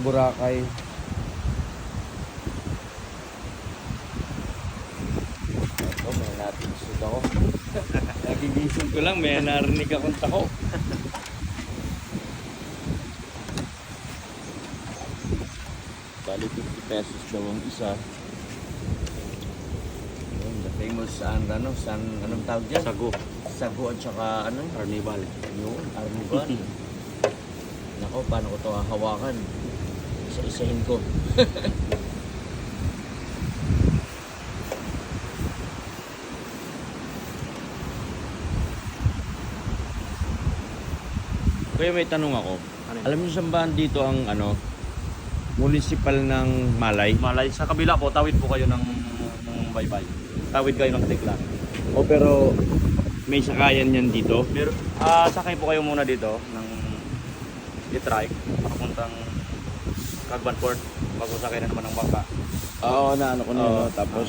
Boracay. Ito, may natisod ako. Nagigising ko lang, may narinig akong tako. Bali 50 pesos daw ang isa. Yun, the famous anong tawag dyan? Sago. Sago at saka ano? Carnival. Yun, arnival. Nako, paano ko ito hahawakan? Isa-isahin ko. Kaya may tanong ako. Alam niyo saan ba dito ang municipal ng Malay? Malay. Sa kabila po, tawid po kayo ng baybay. Tawid kayo ng Tekla. O pero may sakayan yan dito? Pero, sakay po kayo muna dito ng e-trike papuntang Cagban Port bago sakay na naman ng bangka. Oo, na ano ko na yun. Tapos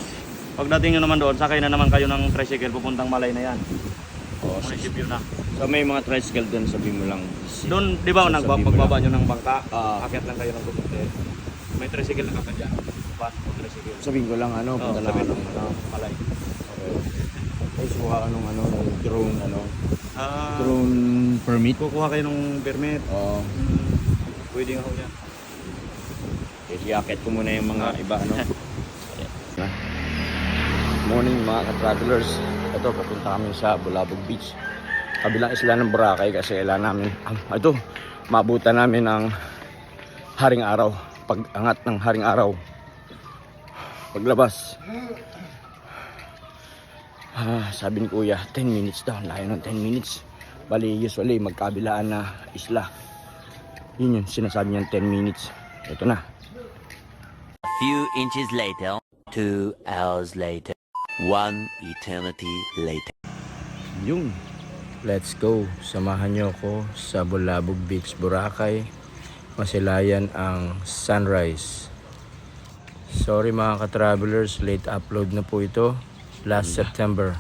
Pagdating nyo naman doon, sakay na naman kayo ng tricycle pupuntang Malay na yan. Munisipyo na. so may mga tricycle doon, sabi mo lang. Doon, di ba, Sabi mo pagbaba nyo ng bangka, Ah. akyat lang kayo ng Dumunte. May tricycle na kakadyan. Bus o tricycle. Sabihin ko lang punta lang sabi ako ng Malay. Okay. Tapos kuha ka nung drone drone permit. Kukuha kayo ng permit. Oo. Pwede nga ho yan. Kasi yakit ko muna yung mga iba Morning mga ka-travelers. Ito, papunta kami sa Bulabog Beach. Kabilang isla ng Boracay kasi kailangan namin maabutan namin ang haring araw. Pag-angat ng haring araw. Paglabas. Sabi ni Kuya, 10 minutes daw. Layo ng 10 minutes. Bali, usually magkabilaan na isla. Yun yung sinasabi niyan, 10 minutes. Ito na. A few inches later, 2 hours later, 1 eternity later. Yung let's go. Samahan nyo ako sa Bulabog Beach, Boracay. Masilayan ang sunrise. Sorry mga ka-travelers, late upload na po ito. Last September.